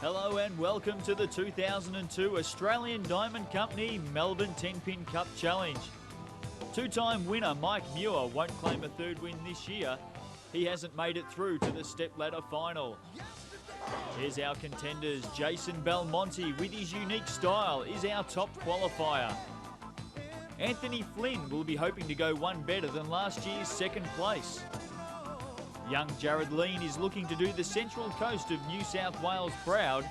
Hello and welcome to the 2002 Australian Diamond Company Melbourne Tenpin Cup Challenge. Two-time winner Mike Muir won't claim a third win this year. He hasn't made it through to the stepladder final. Here's our contenders. Jason Belmonte, with his unique style, is our top qualifier. Anthony Flynn will be hoping to go one better than last year's second place. Young Jared Lean is looking to do the central coast of New South Wales proud.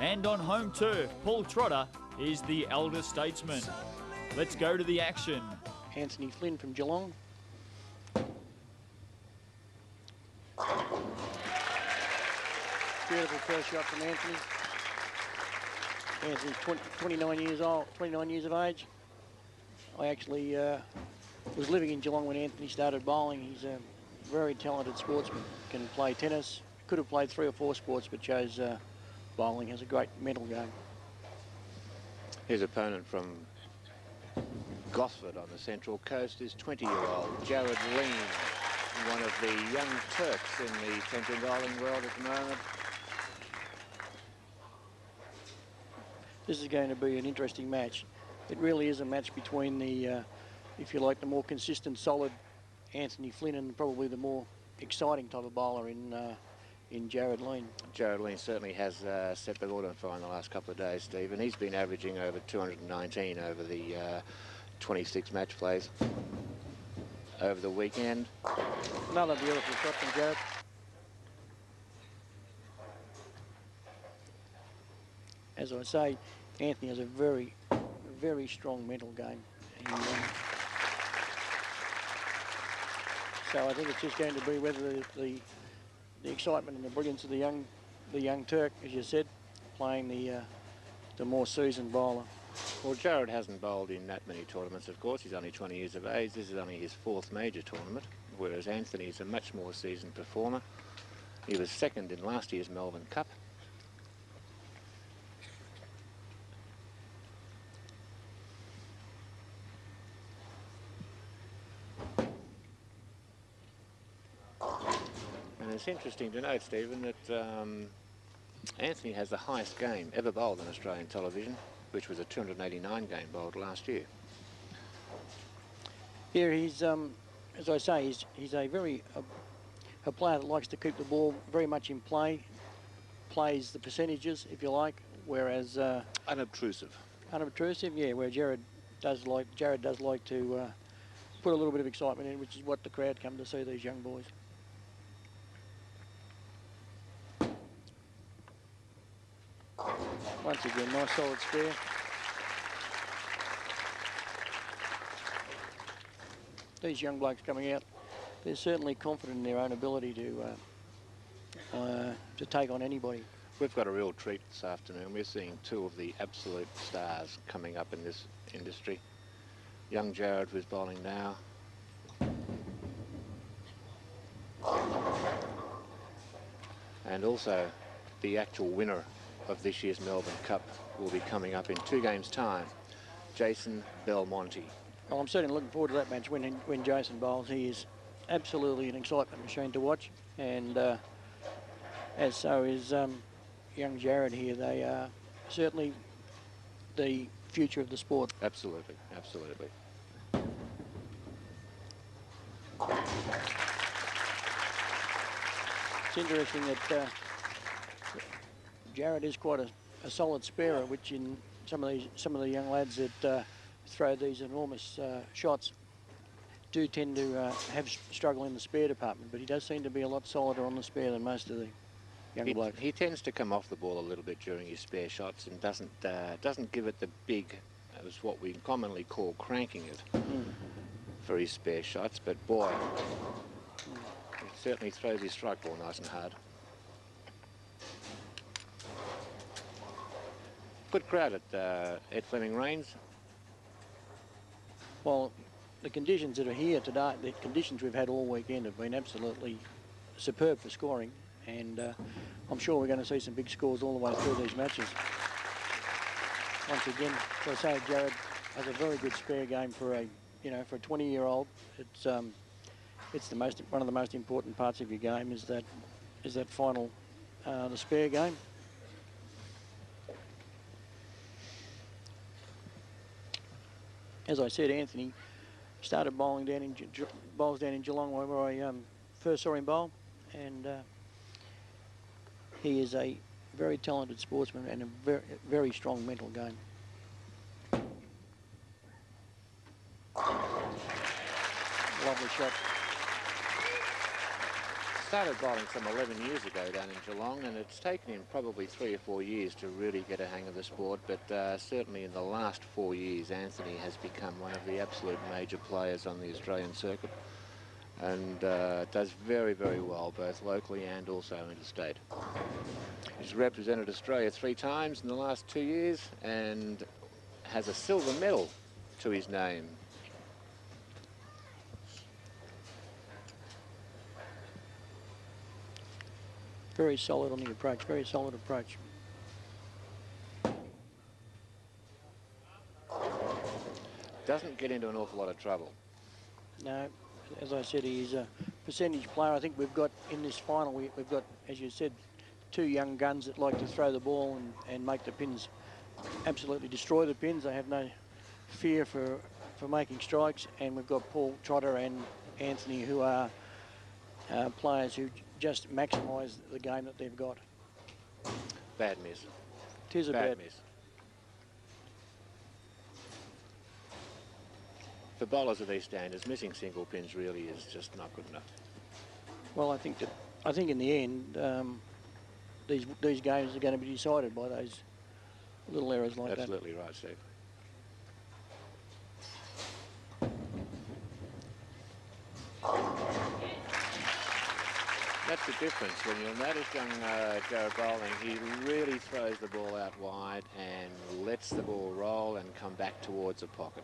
And on home turf, Paul Trotter is the elder statesman. Let's go to the action. Anthony Flynn from Geelong. Beautiful first shot from Anthony. Anthony's 29 years old, 29 years of age. I actually was living in Geelong when Anthony started bowling. He's a very talented sportsman, can play tennis, could have played 3 or 4 sports but chose bowling, has a great mental game. His opponent from Gosford on the Central Coast is 20-year-old Jared Lean, one of the young Turks in the Tenpin bowling world at the moment. This is going to be an interesting match. It really is a match between the, if you like, the more consistent, solid Anthony Flynn and probably the more exciting type of bowler in Jared Lean. Jared Lean certainly has set the world on fire in the last couple of days, Steve, and he's been averaging over 219 over the 26 match plays over the weekend. Another beautiful shot from Jared. As I say, Anthony has a very, very strong mental game. So I think it's just going to be whether the excitement and the brilliance of the young Turk, as you said, playing the more seasoned bowler. Well, Jared hasn't bowled in that many tournaments, of course. He's only 20 years of age. This is only his 4th major tournament, whereas Anthony is a much more seasoned performer. He was second in last year's Melbourne Cup. It's interesting to note, Stephen, that Anthony has the highest game ever bowled on Australian television, which was a 289 game bowled last year. Yeah, he's, as I say, he's a very a player that likes to keep the ball very much in play, plays the percentages, if you like, whereas unobtrusive. Unobtrusive, yeah. Where Jared does like to put a little bit of excitement in, which is what the crowd come to see, these young boys. Once again, nice solid spare. These young blokes coming out, they're certainly confident in their own ability to take on anybody. We've got a real treat this afternoon. We're seeing 2 of the absolute stars coming up in this industry. Young Jared, who's bowling now. And also the actual winner of this year's Melbourne Cup will be coming up in 2 games' time, Jason Belmonte. Well, I'm certainly looking forward to that match when Jason bowls. He is absolutely an excitement machine to watch, and as so is young Jared here. They are certainly the future of the sport. Absolutely, absolutely. It's interesting that Jared is quite a solid sparer, which in some of the young lads that throw these enormous shots do tend to have struggle in the spare department. But he does seem to be a lot solider on the spare than most of the young blokes. He tends to come off the ball a little bit during his spare shots and doesn't give it the big, as what we commonly call cranking it for his spare shots. But boy, he certainly throws his strike ball nice and hard. Good crowd at Ed Fleming Range. Well, the conditions that are here today, the conditions we've had all weekend have been absolutely superb for scoring, and I'm sure we're going to see some big scores all the way through these matches. Once again, as I say, Jared has a very good spare game for a 20-year-old. It's one of the most important parts of your game is that final the spare game. as I said, Anthony started bowling down in bowls down in Geelong where I first saw him bowl, and he is a very talented sportsman and a very, very strong mental game. Lovely shot. Started bowling some 11 years ago down in Geelong, and it's taken him probably 3 or 4 years to really get a hang of the sport, but certainly in the last 4 years Anthony has become one of the absolute major players on the Australian circuit, and does very, very well both locally and also interstate. He's represented Australia 3 times in the last 2 years and has a silver medal to his name. Very solid on the approach, very solid approach. Doesn't get into an awful lot of trouble. No, as I said, he's a percentage player. I think we've got in this final, we've got, as you said, 2 young guns that like to throw the ball and make the pins, absolutely destroy the pins. They have no fear for making strikes, and we've got Paul Trotter and Anthony, who are players who just maximise the game that they've got. Bad miss. It is a bad miss. For bowlers of these standards, missing single pins really is just not good enough. Well, I think in the end, these games are going to be decided by those little errors like that. Absolutely right, Steve. That's the difference. When you'll notice young Joe bowling, he really throws the ball out wide and lets the ball roll and come back towards a pocket.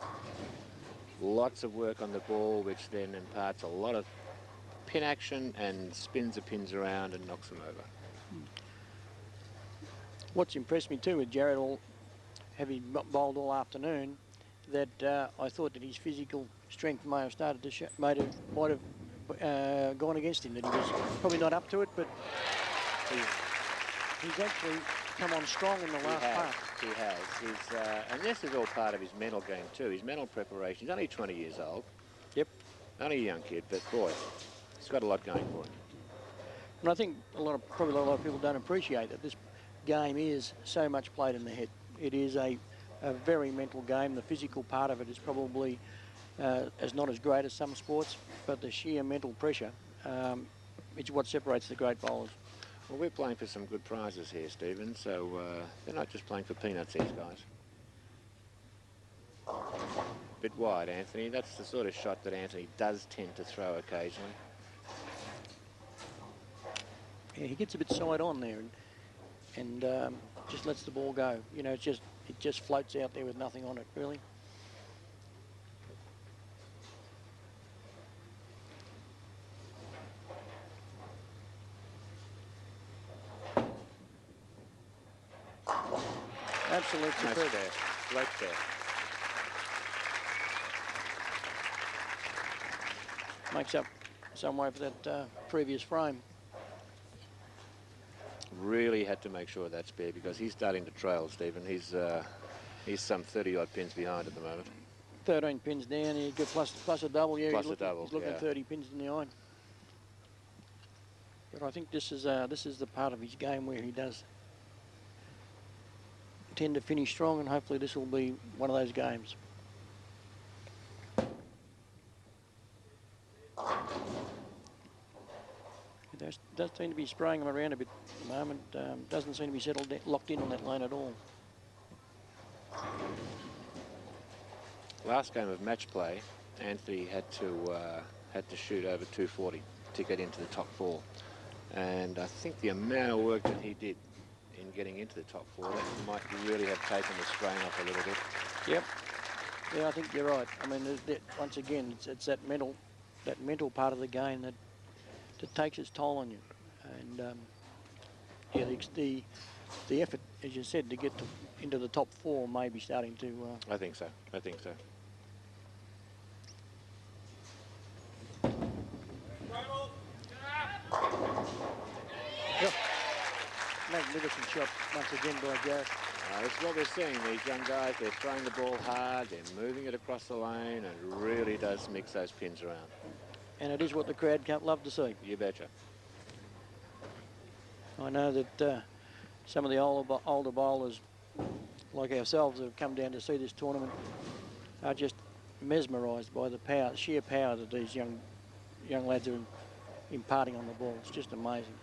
Lots of work on the ball, which then imparts a lot of pin action and spins the pins around and knocks them over. What's impressed me too with Jared, having bowled all afternoon, that I thought that his physical strength may have started to might have gone against him, that he was probably not up to it, but he's actually come on strong in the last part. He has. And this is all part of his mental game too, his mental preparation. He's only 20 years old. Yep. Only a young kid, but boy, he's got a lot going for him. And I think probably a lot of people don't appreciate that this game is so much played in the head. It is a very mental game. The physical part of it is probably is not as great as some sports, but the sheer mental pressure is what separates the great bowlers. Well, we're playing for some good prizes here, Stephen, so they're not just playing for peanuts, these guys. Bit wide, Anthony. That's the sort of shot that Anthony does tend to throw occasionally. Yeah, he gets a bit side on there and just lets the ball go. You know, it just floats out there with nothing on it, really. Absolute superb. Nice there. Right there. Makes up some way for that previous frame. Really had to make sure that's spare because he's starting to trail, Stephen. He's some 30-odd pins behind at the moment. 13 pins down. He got plus a double. Yeah, plus a double. He's looking at 30 pins in the eye. But I think this is the part of his game where he does tend to finish strong, and hopefully this will be one of those games. It does seem to be spraying him around a bit at the moment. Doesn't seem to be settled, locked in on that lane at all. Last game of match play, Anthony had to shoot over 240 to get into the top 4, and I think the amount of work that he did in getting into the top 4, that might really have taken the strain off a little bit. Yep. Yeah, I think you're right. I mean, once again, it's that mental part of the game that takes its toll on you, and yeah, the effort, as you said, to get into the top 4 may be starting to. I think so. I think so. Yep. Magnificent shot once again by Gareth. This is what we're seeing. These young guys, they're throwing the ball hard, they're moving it across the lane, and it really does mix those pins around. And it is what the crowd can't love to see. You betcha. I know that some of the older bowlers, like ourselves, that have come down to see this tournament, are just mesmerised by the power, sheer power that these young lads are imparting on the ball. It's just amazing.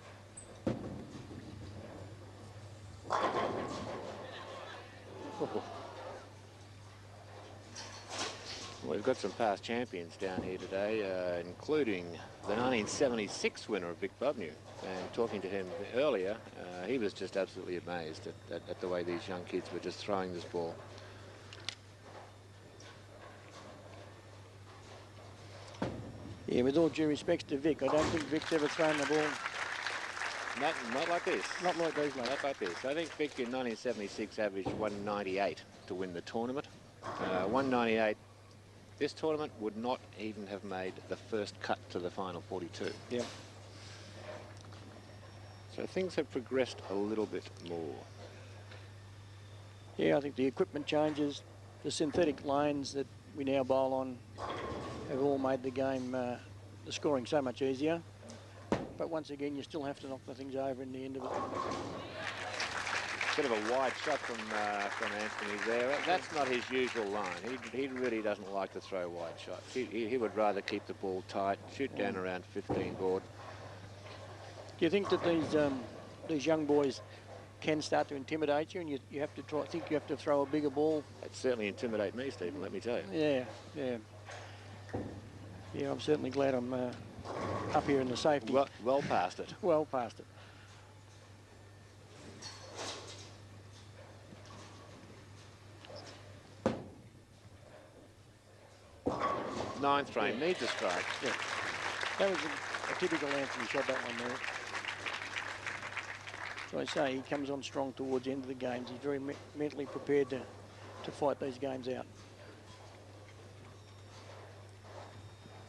We've got some past champions down here today, including the 1976 winner of Vic Bubnew. And talking to him earlier, he was just absolutely amazed at the way these young kids were just throwing this ball. Yeah, with all due respect to Vic, I don't think Vic's ever thrown the ball. Not like this. Not like these, mate. Not like this. I think Vic in 1976 averaged 198 to win the tournament. 198. This tournament would not even have made the first cut to the final 42. Yeah. So things have progressed a little bit more. Yeah, I think the equipment changes, the synthetic lanes that we now bowl on have all made the game, the scoring so much easier. But once again, you still have to knock the things over in the end of it. Bit of a wide shot from Anthony there. That's not his usual line. He really doesn't like to throw wide shots. He would rather keep the ball tight, shoot down around 15 board. Do you think that these young boys can start to intimidate you, and you have to think you have to throw a bigger ball? It certainly intimidate me, Stephen, let me tell you. Yeah, yeah. Yeah, I'm certainly glad I'm up here in the safety. Well past it. Well past it. Ninth frame, needs a strike. Yeah. That was a typical Anthony shot, that one there. So I say, he comes on strong towards the end of the games. He's very mentally prepared to fight these games out.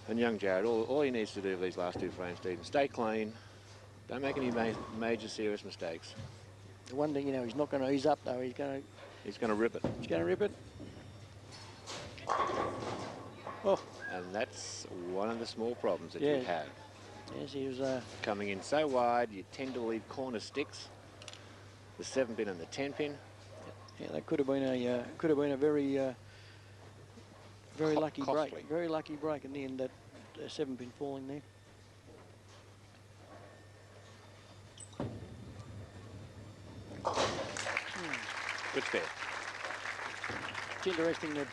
And young Jared, all he needs to do for these last two frames, Stephen, stay clean. Don't make any major serious mistakes. The one thing, you know, he's not going to ease up, though. He's going to rip it. He's going to rip it. Oh. And that's one of the small problems that you have. Yes, he was coming in so wide, you tend to leave corner sticks. The 7-pin and the 10-pin. Yeah, that could have been a very very lucky break. Very lucky break in the end, that 7-pin falling there. Good spare. It's interesting that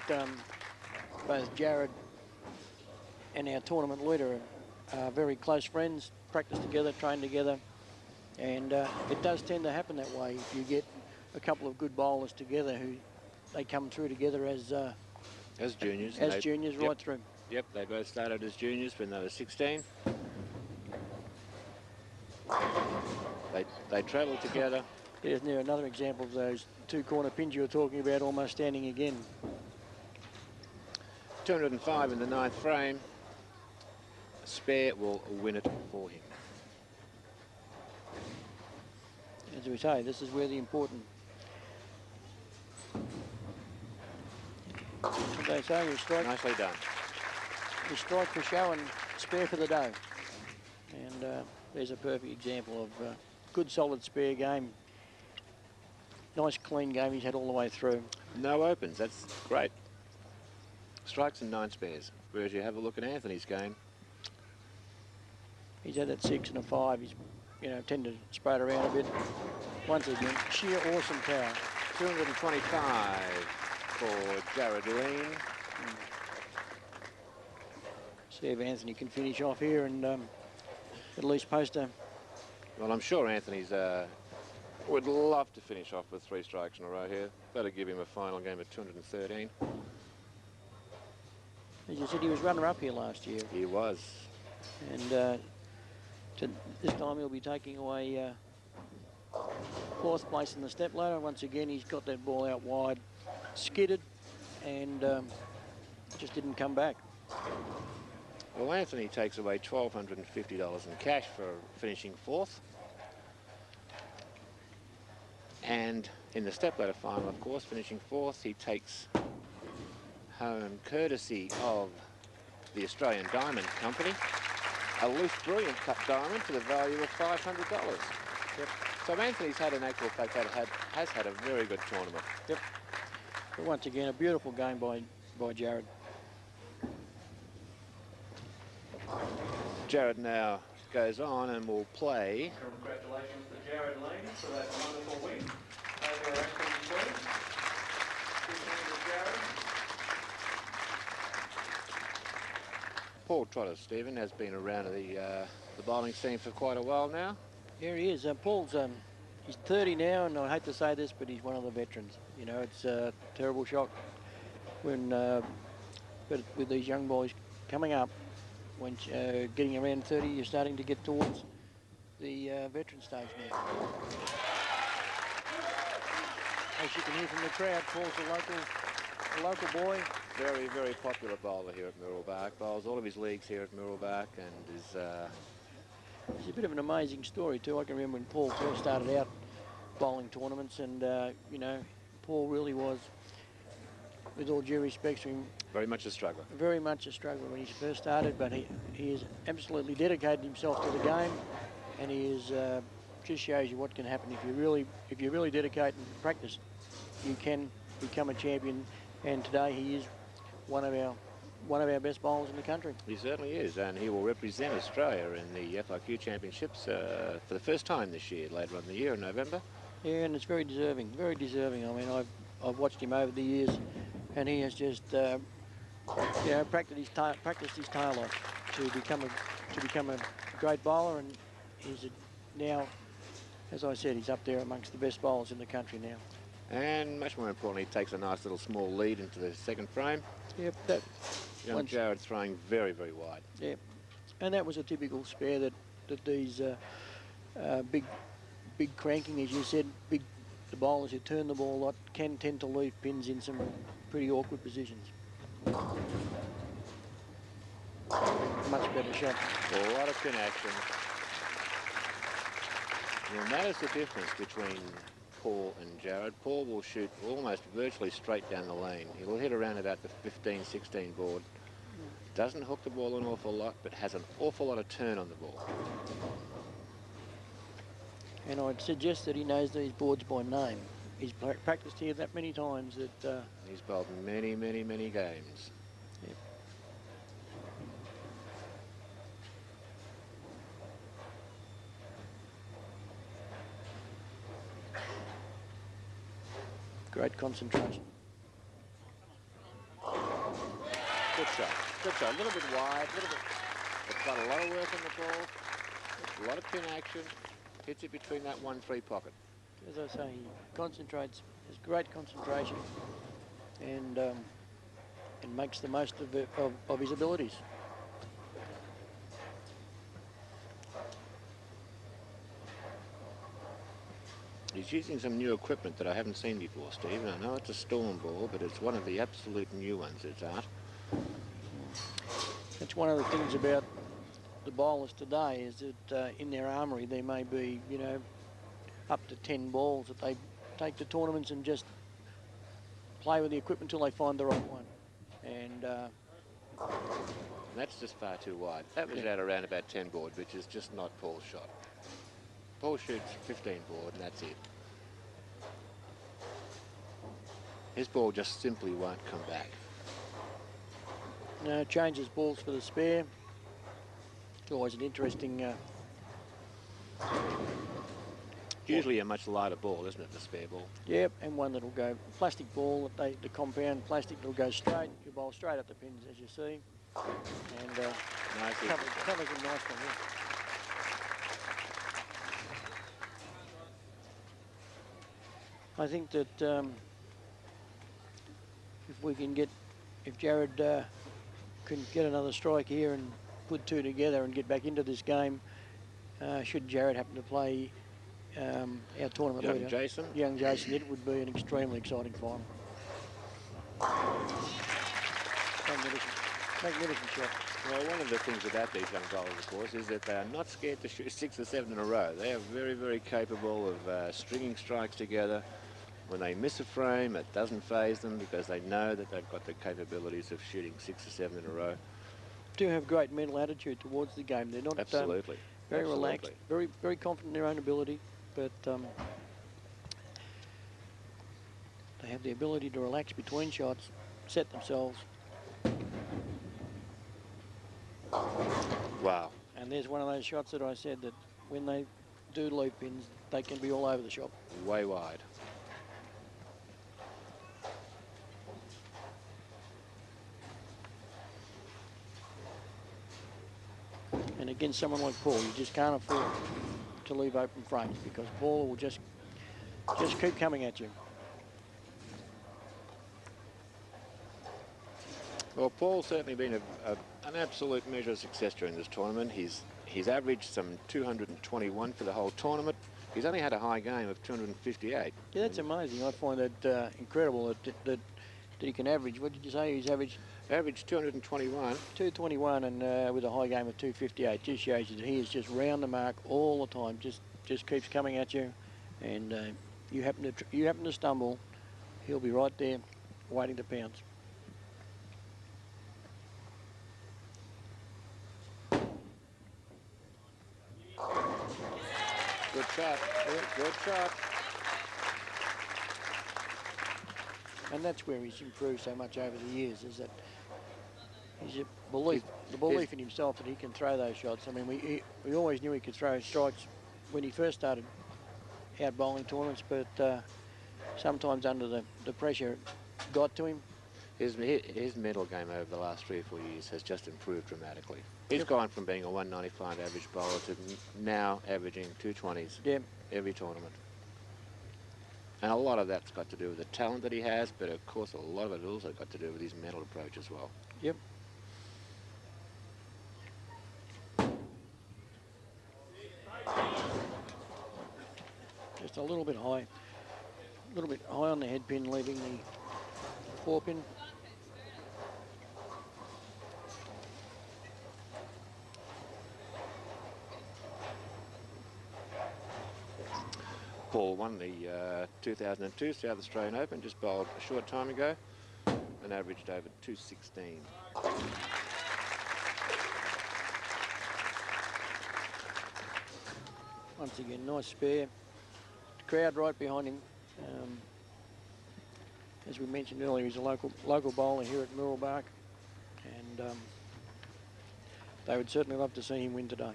both Jared and our tournament leader are very close friends, practice together, train together, and it does tend to happen that way. If you get a couple of good bowlers together, who they come through together as juniors. As juniors, right through. Yep, they both started as juniors when they were 16. They travelled together. There's now another example of those two corner pins you were talking about almost standing again. 205 in the 9th frame. A spare will win it for him. As we say, this is where the important... What they say, you strike... Nicely done. You strike for show and spare for the dough. And there's a perfect example of good, solid spare game. Nice, clean game he's had all the way through. No opens, that's great. Strikes and 9 spares. Whereas you have a look at Anthony's game. He's had that 6 and a 5. He's, you know, tended to spray it around a bit. Once again, sheer awesome power. 225 for Jared Lean. See if Anthony can finish off here and at least post a... Well, I'm sure Anthony's would love to finish off with 3 strikes in a row here. That'll give him a final game of 213. As you said, he was runner-up here last year. He was. And this time he'll be taking away 4th place in the step ladder. Once again, he's got that ball out wide, skidded, and just didn't come back. Well, Anthony takes away $1,250 in cash for finishing 4th. And in the stepladder final, of course, finishing 4th. He takes home, courtesy of the Australian Diamond Company, a loose brilliant cut diamond to the value of $500. Yep. So Anthony's had an actual fact that has had a very good tournament. Yep. But once again, a beautiful game by Jared. Jared now goes on and will play. Congratulations to Jared Lane for that wonderful win over Anthony Queen. Jared. Paul Trotter, Stephen, has been around the bowling scene for quite a while now. Here he is. Paul's he's 30 now, and I hate to say this, but he's one of the veterans. You know, it's a terrible shock when, but with these young boys coming up, when getting around 30, you're starting to get towards the veteran stage now. As you can hear from the crowd, Paul's a local boy. Very, very popular bowler here at Mirrabak. Bowls all of his leagues here at Mirrabak, and is. It's a bit of an amazing story too. I can remember when Paul first started out bowling tournaments, and you know, Paul really was, with all due respect to him, very much a struggler. Very much a struggler when he first started, but he has absolutely dedicated himself to the game, and he is just shows you what can happen if you really dedicate and practice. You can become a champion, and today he is one of our best bowlers in the country. He certainly is, and he will represent Australia in the FIQ Championships for the first time this year, later on in the year in November. Yeah, and it's very deserving, very deserving. I mean, I've watched him over the years, and he has just you know, practiced his tail off to become a great bowler, and he's now, as I said, he's up there amongst the best bowlers in the country now. And much more importantly, he takes a nice little small lead into the second frame. Yep, that. Young Jared throwing very, very wide. Yep, and that was a typical spare that these big cranking, as you said, the bowlers who turn the ball a lot can tend to leave pins in some pretty awkward positions. Much better shot. A lot of pin action. You'll notice the difference between Paul and Jared. Paul will shoot almost virtually straight down the lane. He'll hit around about the 15-16 board. Doesn't hook the ball an awful lot, but has an awful lot of turn on the ball. And I'd suggest that he knows these boards by name. He's practiced here that many times that... He's bowled many, many, many games. Yep. Great concentration. Good shot. Good shot. A little bit wide, a little bit... It's got a lot of work on the ball. There's a lot of pin action. Hits it between that 1-3 pocket. As I say, he concentrates, has great concentration, and makes the most of his abilities. He's using some new equipment that I haven't seen before, Steve. And I know it's a storm ball, but it's one of the absolute new ones. It's out. That's one of the things about the bowlers today, is that in their armoury there may be, you know, up to 10 balls that they take to tournaments and just play with the equipment until they find the right one. And that's just far too wide. That was out around about 10 board, which is just not Paul's shot. Paul shoots 15 board, and that's it. His ball just simply won't come back. No, changes balls for the spare. It's always an interesting... Usually a much lighter ball, isn't it, the spare ball? Yep, and one that'll go plastic ball, the compound plastic that'll go straight. You bowl straight up the pins, as you see, and covers them nicely. Yeah. I think that if Jared can get another strike here and put two together and get back into this game, should Jared happen to play our tournament leader, young Jason, it would be an extremely exciting final. Magnificent shot. Well, one of the things about these young bowlers, of course, is that they are not scared to shoot 6 or 7 in a row. They are very, very capable of stringing strikes together, When they miss a frame, it doesn't faze them because they know that they've got the capabilities of shooting 6 or 7 in a row. Do have great mental attitude towards the game. They're not Absolutely. very Absolutely. relaxed, very confident in their own ability, but they have the ability to relax between shots, set themselves. Wow. And there's one of those shots that I said that when they do lead pins, they can be all over the shop. Way wide. And against someone like Paul, you just can't afford to leave open frames because Paul will just keep coming at you. Well, Paul's certainly been an absolute measure of success during this tournament. He's averaged some 221 for the whole tournament. He's only had a high game of 258. Yeah, that's amazing. I find that incredible that he can average. What did you say? He's averaged? Averaged 221. 221 and with a high game of 258. Just shows you that he is just round the mark all the time. Just keeps coming at you, and you happen to stumble, he'll be right there, waiting to pounce. Good shot. Good shot. And that's where he's improved so much over the years, is that his belief in himself that he can throw those shots. I mean, we always knew he could throw strikes when he first started out bowling tournaments, but sometimes under the pressure got to him. His mental game over the last 3 or 4 years has just improved dramatically. He's gone from being a 195 average bowler to now averaging 220s every tournament. And a lot of that's got to do with the talent that he has, but of course a lot of it also got to do with his mental approach as well. Yep. Just a little bit high on the head pin, leaving the 4 pin. Paul won the 2002 South Australian Open, just bowled a short time ago, and averaged over 216. Once again, nice spare. Crowd right behind him. As we mentioned earlier, he's a local bowler here at Muralbark, and they would certainly love to see him win today.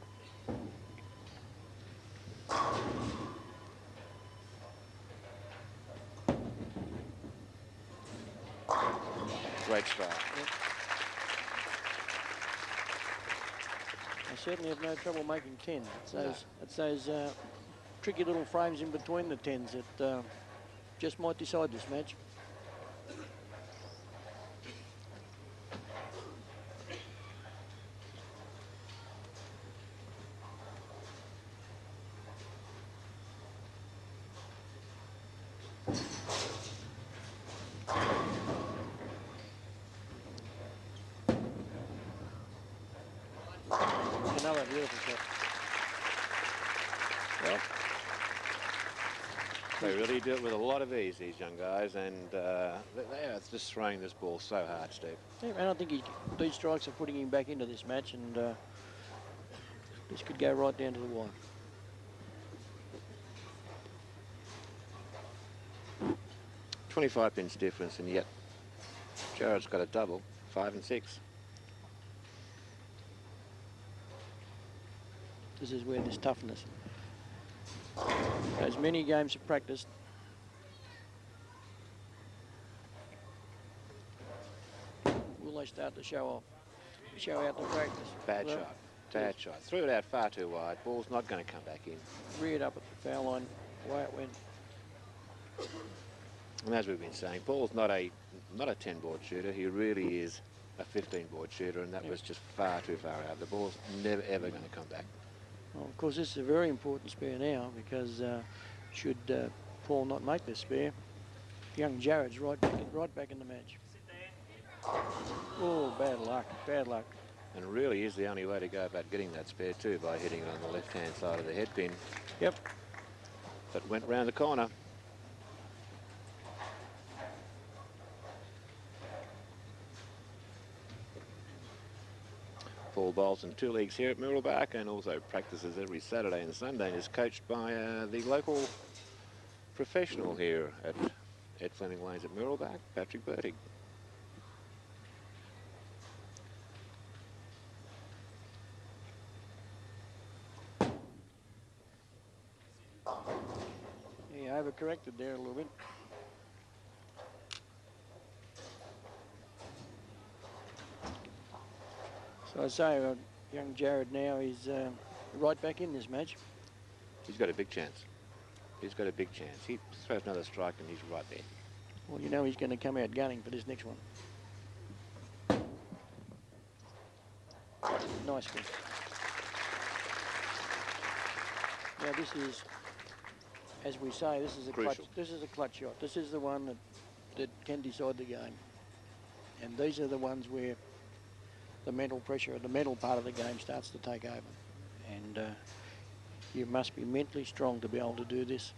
Great strike. Yep. I certainly have no trouble making 10. It's those tricky little frames in between the 10s that just might decide this match. Another beautiful shot. Well, they really do it with a lot of ease, these young guys, and they are just throwing this ball so hard, Steve. Yeah, and I think these strikes are putting him back into this match, and this could go right down to the wire. .25 pins difference, and yet Jared's got a double, 5 and 6. This is where this toughness. As many games of practice. Will they start to show out the practice? Bad shot. Bad shot. Threw it out far too wide. Ball's not going to come back in. Reared up at the foul line. Away it went. And as we've been saying, Paul's not a 10-board shooter. He really is a 15-board shooter, and that was just far too far out. The ball's never, ever going to come back. Well, of course, this is a very important spare now because should Paul not make this spare, young Jared's right back in the match. Oh, bad luck, bad luck. And really is the only way to go about getting that spare too, by hitting it on the left-hand side of the head pin. Yep. But went round the corner. Paul bowls in 2 leagues here at Mirrabak and also practices every Saturday and Sunday and is coached by the local professional here at Fleming Lanes at Mirrabak, Patrick Bertig. Yeah, overcorrected there a little bit. So I say, young Jared now is right back in this match. He's got a big chance. He's got a big chance. He throws another strike and he's right there. Well, you know he's going to come out gunning for this next one. Nice one. Now this is, as we say, this is a clutch. Crucial. This is a clutch shot. This is the one that can decide the game. And these are the ones where the mental pressure, the mental part of the game starts to take over. And you must be mentally strong to be able to do this.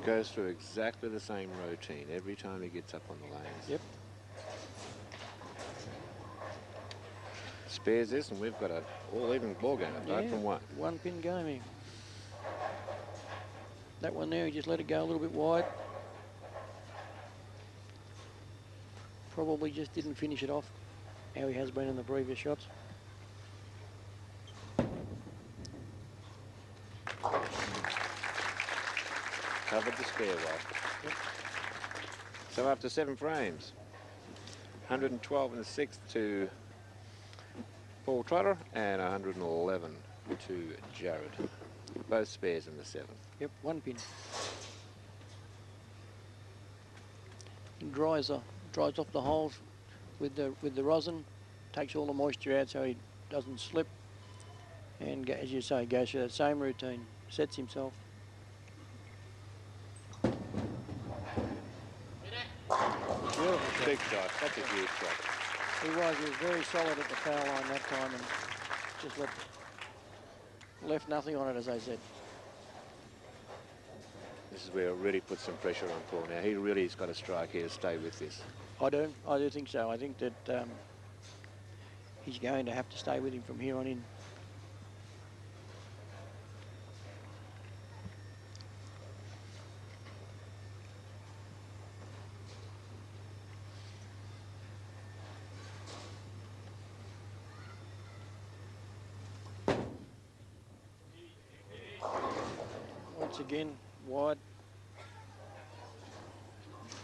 Goes through exactly the same routine every time he gets up on the lanes. Yep. Spares this and we've got an all-even ball game apart from one. One pin game here. That one there, he just let it go a little bit wide. Probably just didn't finish it off how he has been in the previous shots. Covered the spare well. Yep. So after 7 frames, 112 in the 6th to Paul Trotter and 111 to Jared. Both spares in the 7th. Yep, one pin. He dries off the holes with the rosin, takes all the moisture out so he doesn't slip, and as you say, goes through that same routine, sets himself. Beautiful Big shot. That's a huge shot. He was very solid at the foul line that time and just left nothing on it, as I said. This is where it really puts some pressure on Paul now. He really has got a strike here to stay with this. I do think so. I think that he's going to have to stay with him from here on in. Once again, wide.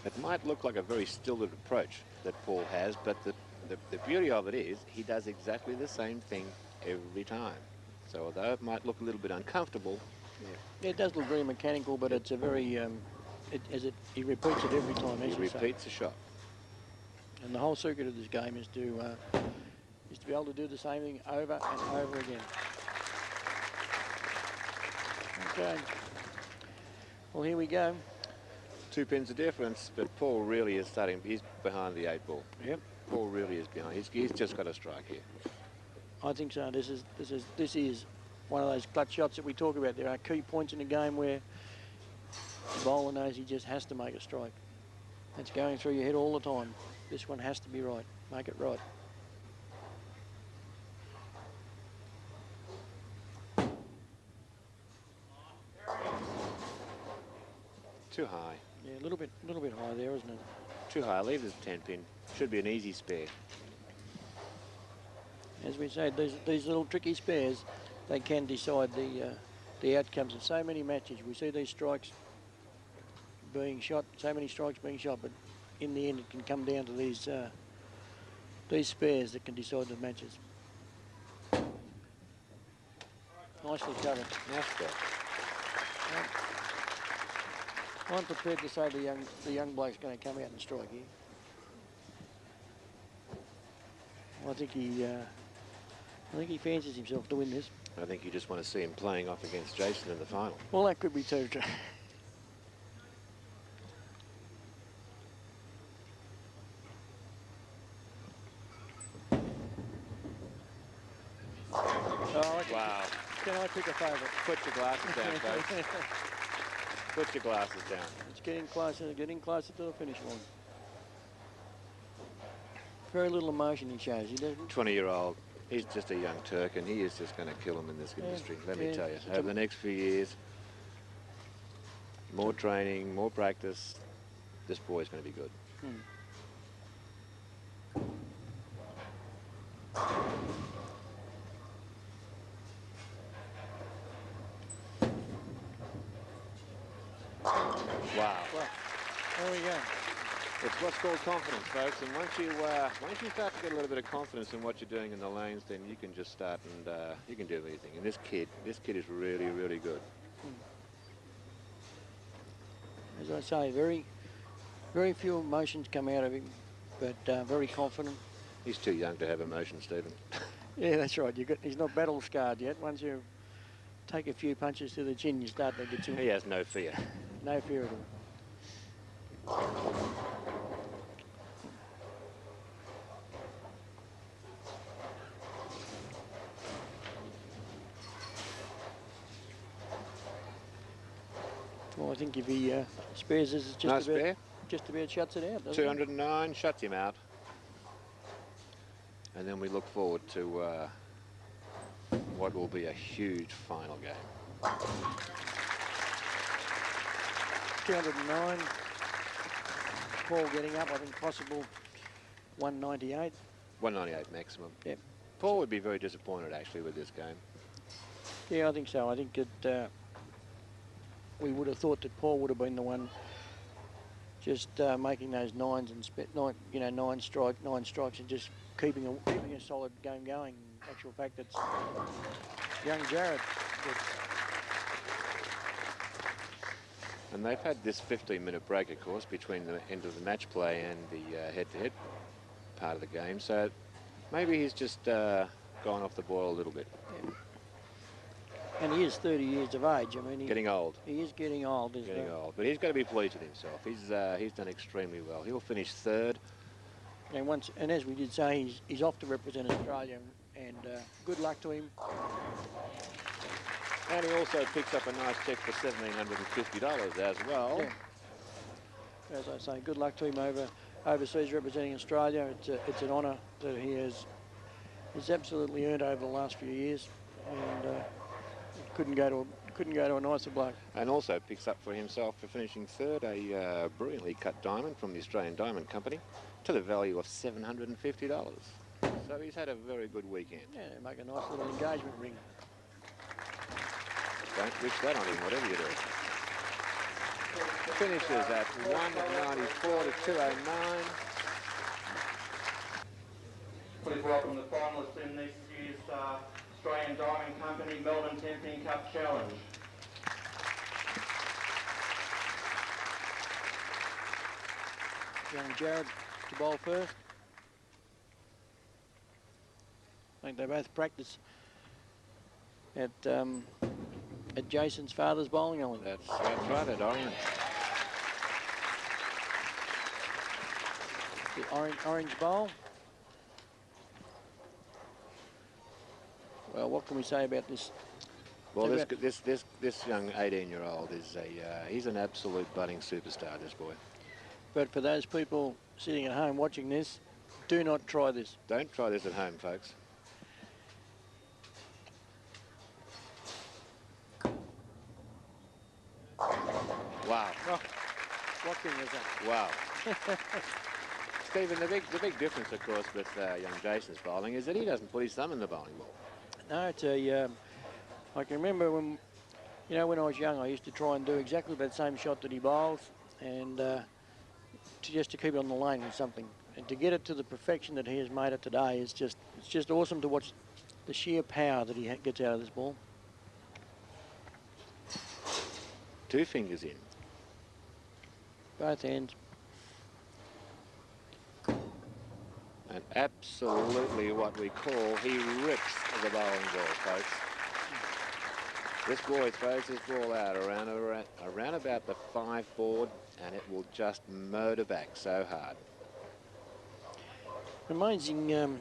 It might look like a very stilted approach that Paul has, but the beauty of it is he does exactly the same thing every time. So although it might look a little bit uncomfortable, Yeah, it does look very mechanical, but it's a very, he repeats it every time. he repeats the shot. And the whole secret of this game is to be able to do the same thing over and over again. Okay. Well, here we go. 2 pins of difference, but Paul really is starting. He's behind the 8 ball. Yep. Paul really is behind. He's just got a strike here. I think so. This is one of those clutch shots that we talk about. There are key points in the game where the bowler knows he just has to make a strike. It's going through your head all the time. This one has to be right. Make it right. Too high. Yeah, a little bit high there, isn't it? Too high. Leave this 10 pin. Should be an easy spare. As we said, these little tricky spares, they can decide the outcomes of so many matches. We see these strikes being shot, so many strikes being shot, but in the end it can come down to these spares that can decide the matches. Nicely covered. Nice spare. I'm prepared to say the young bloke's going to come out and strike here. I think he fancies himself to win this. I think you just want to see him playing off against Jason in the final. Well, that could be too. Wow. Can I pick a favourite? Put your glasses down, folks. Put your glasses down. It's getting closer to the finish line. Very little emotion he shows. He doesn't. 20-year-old. He's just a young Turk, and he is just going to kill him in this industry. Let me tell you. Over the next few years, more training, more practice. This boy's going to be good. Wow. Well, there we go. It's what's called confidence, folks. And once you start to get a little bit of confidence in what you're doing in the lanes, then you can just start and you can do anything. And this kid is really, really good. As I say, very few emotions come out of him, but very confident. He's too young to have emotion, Stephen. Yeah, that's right. He's not battle scarred yet. Once you take a few punches to the chin, you start to get some. He has no fear. No fear at all. Well, I think if he spares us, it's just about shuts it out. 209 shuts him out. And then we look forward to what will be a huge final game. 209. Paul getting up, I think possible 198. 198 maximum. Yep. Paul would be very disappointed actually with this game. Yeah, I think so. I think that we would have thought that Paul would have been the one just making those nines and nine strikes and just keeping a solid game going. In actual fact, it's young Jared. And they've had this 15-minute break, of course, between the end of the match play and the head-to-head part of the game. So maybe he's just gone off the boil a little bit. Yeah. And he is 30 years of age. I mean, getting old. He is getting old. Getting old, but he's got to be pleased with himself. He's done extremely well. He'll finish third. And as we did say, he's off to represent Australia, and good luck to him. And he also picks up a nice check for $1,750 as well. Yeah. As I say, good luck to him overseas representing Australia. It's an honour that he's absolutely earned over the last few years, and couldn't go to a nicer bloke. And also picks up for himself for finishing third a brilliantly cut diamond from the Australian Diamond Company to the value of $750. So he's had a very good weekend. Yeah, make a nice little engagement ring. Don't wish that on him, whatever you do. Finishes at 194 to 209. Please welcome the finalists in this year's Australian Diamond Company Melbourne Tenpin Cup Challenge. Young Jared to bowl first. I think they both practice at Jason's father's bowling alley. That's right, at Orient. The orange bowl. Well, what can we say about this? Well, this young 18-year-old is he's an absolute budding superstar, this boy. But for those people sitting at home watching this, do not try this. Don't try this at home, folks. Wow. Oh, what thing was that? Wow. Stephen, the big difference, of course, with young Jason's bowling is that he doesn't put his thumb in the bowling ball. No, it's a. I can remember when I was young, I used to try and do exactly that same shot that he bowls, and just to keep it on the lane with something, and to get it to the perfection that he has made it today is it's just awesome to watch the sheer power that he gets out of this ball. 2 fingers in. Both hands. And absolutely what we call, he rips the bowling ball, folks. This boy throws this ball out around about the 5 board, and it will just motor back so hard. Amazing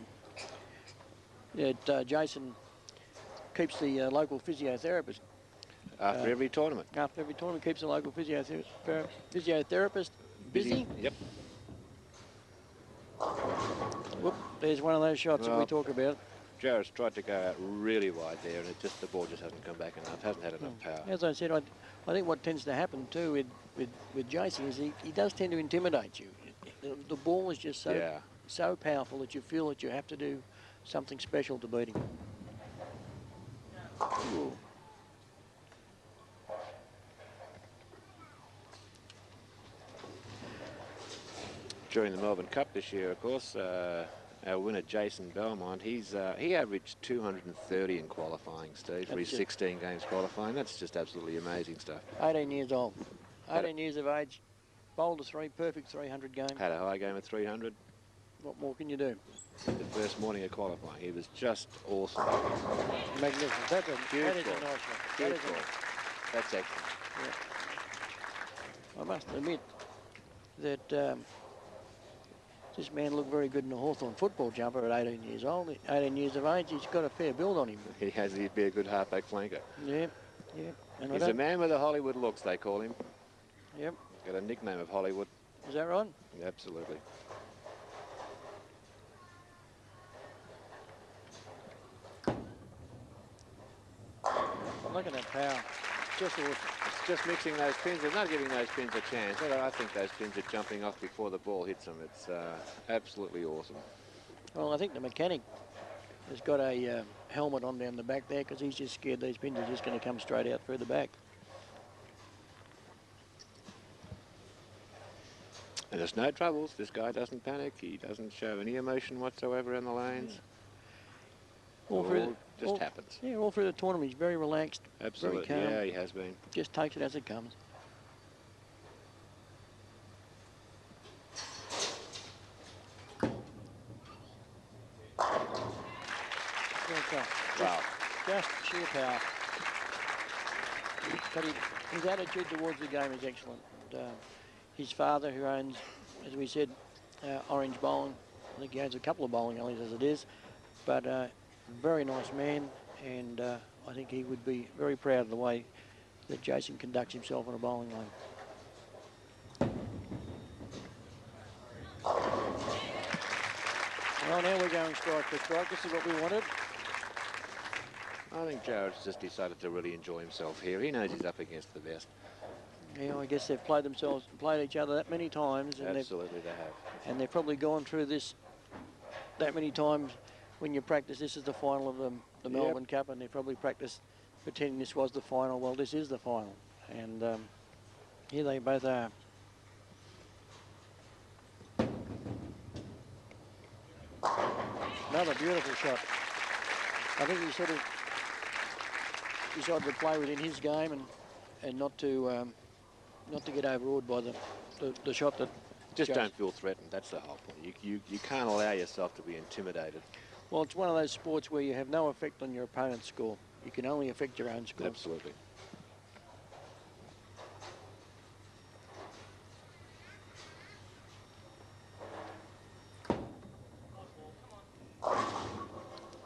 that Jason keeps the local physiotherapist After every tournament. After every tournament, keeps a local physiotherapist busy. Yep. Whoop, there's one of those shots that we Well, talk about. Jarrett's tried to go out really wide there, and the ball just hasn't come back enough. Hasn't had enough power. As I said, I think what tends to happen too with Jason is he does tend to intimidate you. The ball is just so powerful that you feel that you have to do something special to beat him. Ooh. During the Melbourne Cup this year, of course, our winner Jason Belmont, he averaged 230 in qualifying, Steve, for his 16 games qualifying. That's just absolutely amazing stuff. 18 years old, 18 years of age, bowled a perfect 300 game. Had a high game of 300. What more can you do? The first morning of qualifying, he was just awesome. Magnificent. That is a nice one. That's excellent. Yeah. I must admit that this man looked very good in a Hawthorn football jumper at 18 years old. 18 years of age, he's got a fair build on him. He'd be a good halfback flanker. Yeah, yeah. And he's a man with the Hollywood looks, they call him. Yep. Got a nickname of Hollywood. Is that right? Absolutely. Look at that power. Just awesome. It's just mixing those pins. They're not giving those pins a chance. I think those pins are jumping off before the ball hits them. It's absolutely awesome. Well, I think the mechanic has got a helmet on down the back there because he's just scared these pins are just going to come straight out through the back. And there's no troubles. This guy doesn't panic. He doesn't show any emotion whatsoever in the lanes. Just happens. Yeah, all through the tournament. He's very relaxed. Absolutely. Very calm. Yeah, he has been. Just takes it as it comes. Wow. Just sheer power. But his attitude towards the game is excellent. His father, who owns, as we said, Orange Bowling, I think he owns a couple of bowling alleys as it is, but very nice man, and I think he would be very proud of the way that Jason conducts himself on a bowling lane. Well, now we're going strike for strike. This is what we wanted. I think Jarrett's just decided to really enjoy himself here. He knows he's up against the best. Yeah, I guess they've played each other that many times. And Absolutely, they have. And they've probably gone through this that many times when you practice. This is the final of the Melbourne Cup, and they probably practiced pretending this was the final. Well, this is the final. And here they both are. Another beautiful shot. I think he sort of decided to play within his game and not to get overawed by the shot that. Just don't feel threatened. That's the whole point. You can't allow yourself to be intimidated. Well, it's one of those sports where you have no effect on your opponent's score. You can only affect your own score. Absolutely.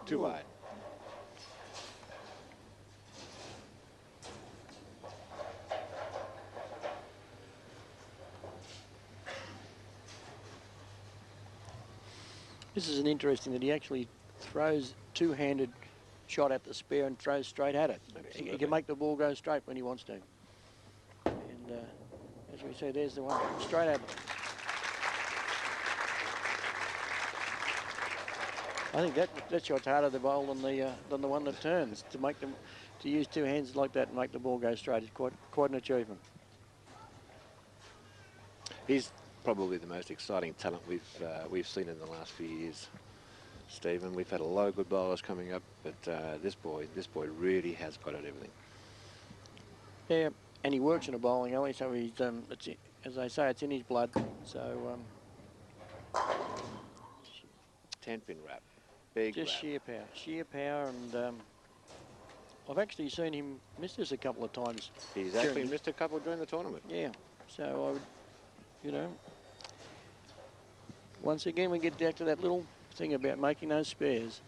Too wide. This is an interesting that he actually throws two-handed shot at the spare and throws straight at it. Absolutely. He can make the ball go straight when he wants to. And as we say, there's the one straight at it. I think that shot's harder to bowl than the one that turns. To use two hands like that and make the ball go straight is quite an achievement. He's probably the most exciting talent we've seen in the last few years, Stephen. We've had a lot of good bowlers coming up, but this boy really has got it everything. Yeah, and he works in a bowling alley, so he's as I say, it's in his blood. So Tenpin wrap, big just wrap. sheer power, and I've actually seen him miss this a couple of times. He's actually missed a couple during the tournament. Yeah, so I would, once again we get back to that little thing about making those spares.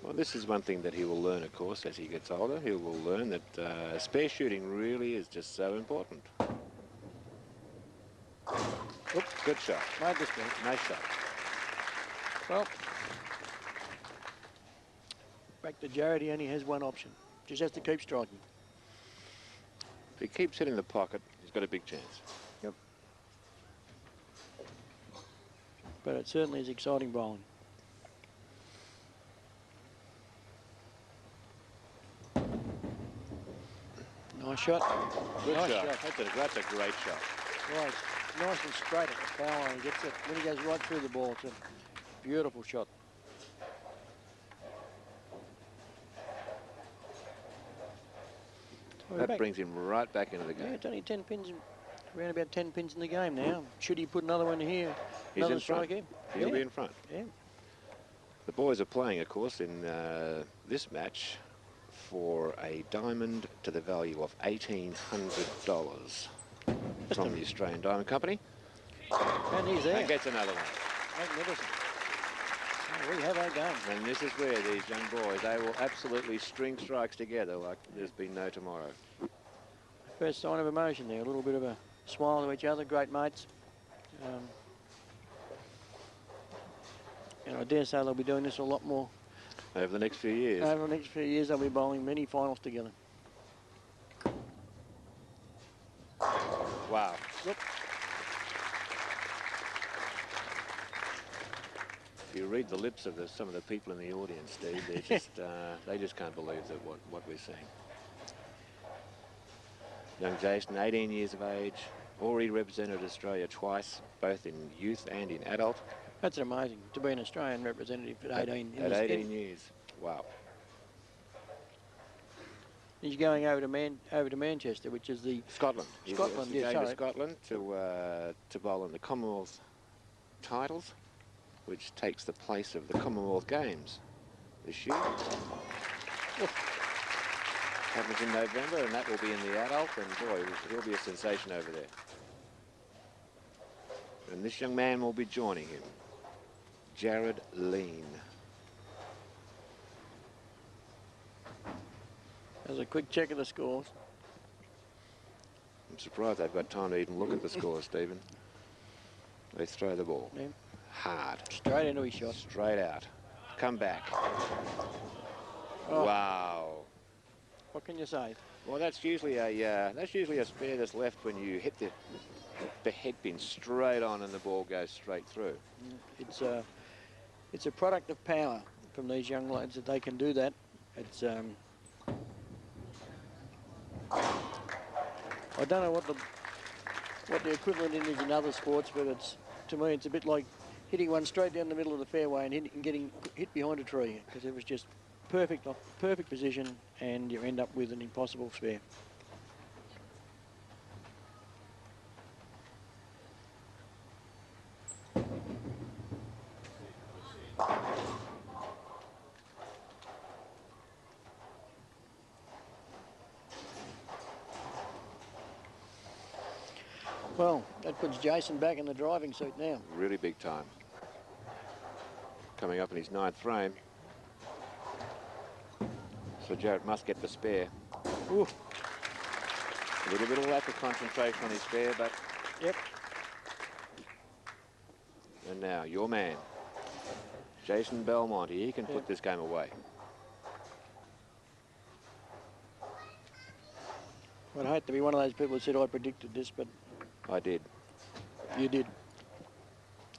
Well, this is one thing that he will learn, of course, as he gets older. He will learn that spare shooting really is just so important. Oops, good shot. Made this ball. Nice shot. Well, back to Jared, he only has one option. Just has to keep striking. If he keeps hitting the pocket, he's got a big chance. Yep. But it certainly is exciting bowling. Nice shot. Good Nice shot. shot. That's a great shot. Right. Nice and straight at the power line. He gets it when he goes right through the ball. It's a beautiful shot. That brings him right back into the Yeah, game. it's only 10 pins, around about 10 pins in the game now. Should he put another one here? He's Another in front. strike here? He'll be in front. Yeah. The boys are playing, of course, in this match for a diamond to the value of $1,800 from the Australian Diamond Company. And he's there. And gets another one. Magnificent. We have our game. And this is where these young boys, they will absolutely string strikes together like there's been no tomorrow. First sign of emotion there. A little bit of a smile to each other. Great mates. And I dare say they'll be doing this a lot more. Over the next few years. Over the next few years, they'll be bowling many finals together. Wow. Look. If you read the lips of some of the people in the audience, Steve, they're just, they just can't believe that what we're seeing. Young Jason, 18 years of age, already represented Australia twice, both in youth and in adult. That's amazing to be an Australian representative at 18. At 18 years. Wow. He's going over to Manchester, which is the Scotland. Scotland, He yes, goes to sorry. Scotland to bowl in the Commonwealth titles, which takes the place of the Commonwealth Games this year. Happens in November, and that will be in the adult, and boy, he'll be a sensation over there. And this young man will be joining him, Jared Lean. There's a quick check of the scores. I'm surprised they've got time to even look at the score, Stephen. They throw the ball. Yeah. Hard. Straight into his shot. Straight out. Come back. Oh. Wow. What can you say? Well, that's usually a spare that's left when you hit the head pin straight on and the ball goes straight through. It's a product of power from these young lads that they can do that. It's I don't know what the equivalent is in other sports, but to me it's a bit like hitting one straight down the middle of the fairway and getting hit behind a tree, because it was just perfect position, and you end up with an impossible spare. Well, that puts Jason back in the driving seat now. Really big time. Coming up in his 9th frame. So Jarrett must get the spare. Ooh. A little bit of lack of concentration on his spare, but... Yep. And now, your man, Jason Belmonte. He can put this game away. I'd hate to be one of those people who said I predicted this, but I did. you did.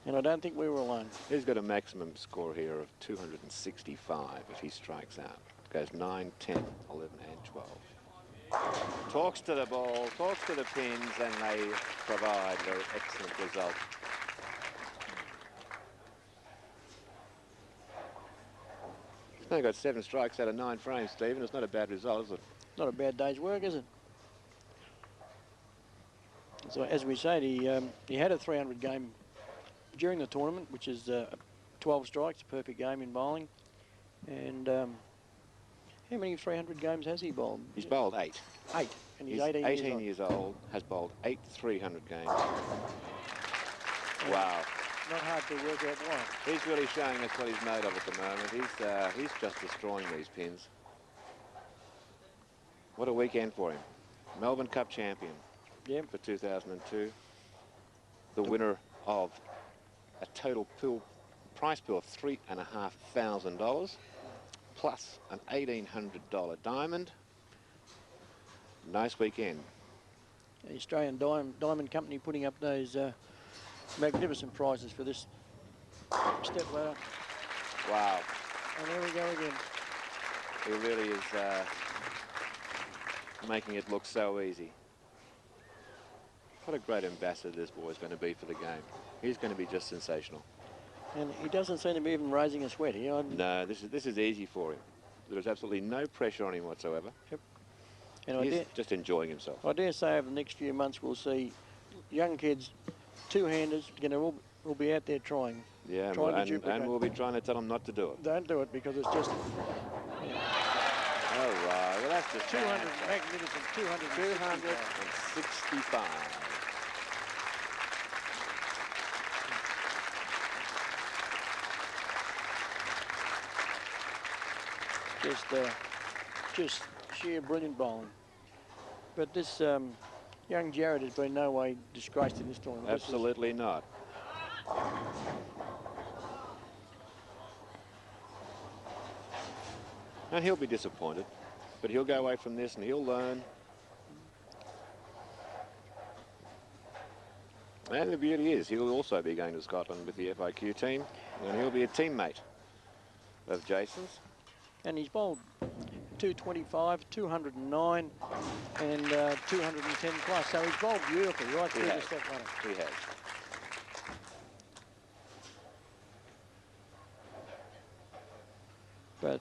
And I don't think we were alone. He's got a maximum score here of 265 if he strikes out. Goes 9, 10, 11 and 12. Talks to the ball, talks to the pins, and they provide very excellent result. He's only got 7 strikes out of 9 frames, Stephen. It's not a bad result, is it? Not a bad day's work, is it? So as we said, he had a 300 game during the tournament, which is 12 strikes, a perfect game in bowling. And how many 300 games has he bowled? He's bowled 8. 8. And he's 18 years old, has bowled 8 300 games. Wow. not hard to work out why. He's really showing us what he's made of at the moment. He's just destroying these pins. What a weekend for him. Melbourne Cup champion for 2002. The winner of a total prize pool of $3,500 plus an $1,800 diamond. Nice weekend. The Australian Diamond Company putting up those magnificent prizes for this step ladder. Wow. And there we go again. He really is making it look so easy. What a great ambassador this boy's going to be for the game. He's going to be just sensational. And he doesn't seem to be even raising a sweat here. No, this is easy for him. There's absolutely no pressure on him whatsoever. Yep. And He's just enjoying himself. I dare say over the next few months we'll see young kids, two-handers, will be out there trying. Yeah, and we'll be trying to tell them not to do it. Don't do it because it's just... All right, well that's just 200, magnificent, 265. Just sheer brilliant bowling. But this young Jared has been no way disgraced in this tournament. Absolutely not. And he'll be disappointed, but he'll go away from this and he'll learn. And the beauty is he'll also be going to Scotland with the FIQ team, and he'll be a teammate of Jason's. And he's bowled 225, 209 and 210 plus. So he's bowled beautifully right through the step ladder. He has.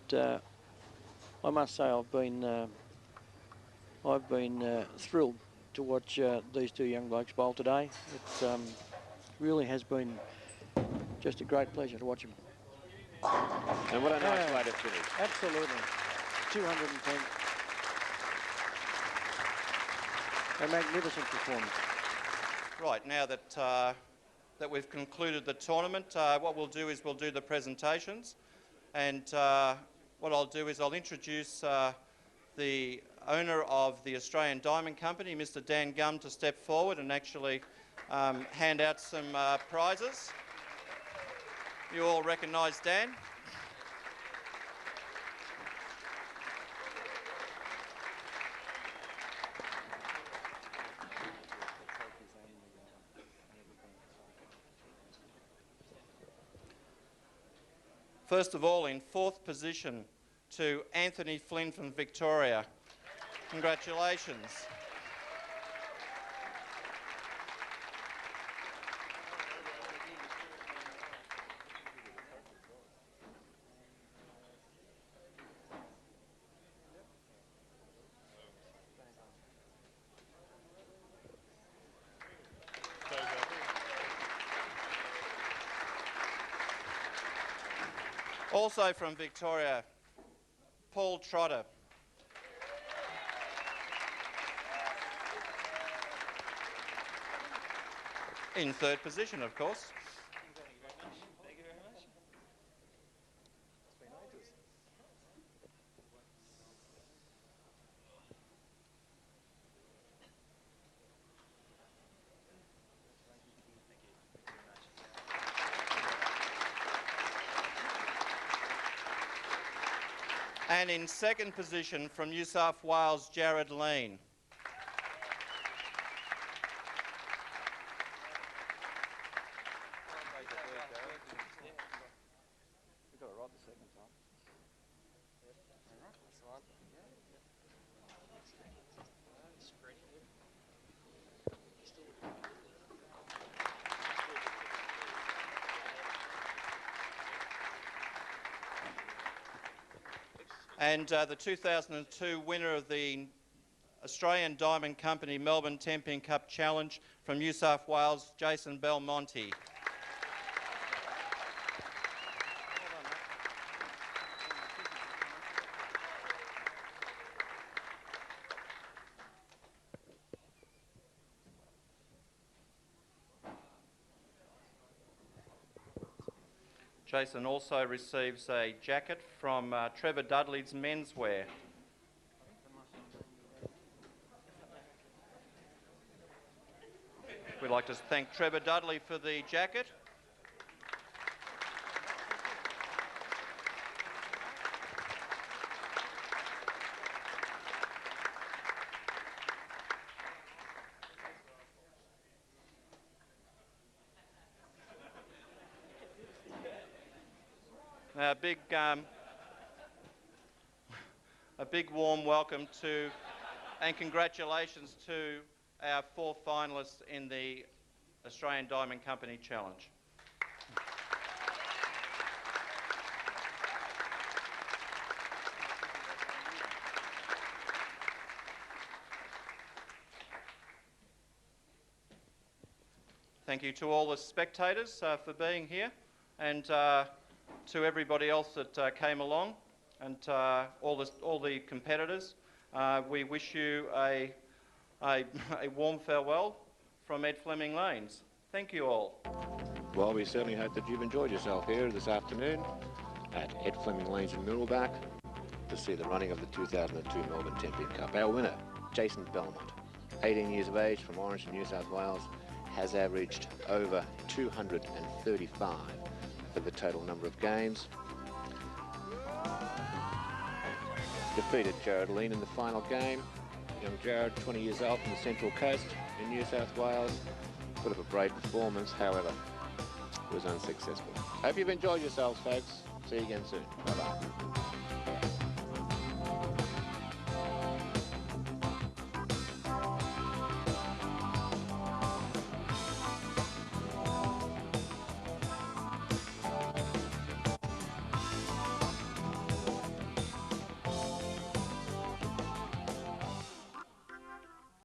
But I must say I've been thrilled to watch these two young blokes bowl today. It really has been just a great pleasure to watch them. And what a nice way to finish. Absolutely. 210. A magnificent performance. Right, now that that we've concluded the tournament, what we'll do is we'll do the presentations, and what I'll do is I'll introduce the owner of the Australian Diamond Company, Mr. Dan Gum, to step forward and actually hand out some prizes. You all recognise Dan? First of all, in fourth position, to Anthony Flynn from Victoria. Congratulations. Also from Victoria, Paul Trotter. In third position, of course. Thank you very much. It's been ages. And in second position from New South Wales, Jared Lean. We got it right the second time. That's the one. And the 2002 winner of the Australian Diamond Company Melbourne Tenpin Cup Challenge from New South Wales, Jason Belmonte. Jason also receives a jacket from Trevor Dudley's Menswear. We'd like to thank Trevor Dudley for the jacket. Now, a big warm welcome to and congratulations to our 4 finalists in the Australian Diamond Company Challenge. Thank you to all the spectators for being here, and to everybody else that came along, and all the competitors. We wish you a warm farewell from Ed Fleming Lanes. Thank you all. Well, we certainly hope that you've enjoyed yourself here this afternoon at Ed Fleming Lanes in Middleback to see the running of the 2002 Melbourne Tenpin Cup. Our winner, Jason Belmont, 18 years of age, from Orange, New South Wales, has averaged over 235 for the total number of games. Defeated Jared Lean in the final game. Young Jared, 20 years old, from the Central Coast in New South Wales. Bit of a brave performance, however, was unsuccessful. Hope you've enjoyed yourselves, folks. See you again soon. Bye-bye.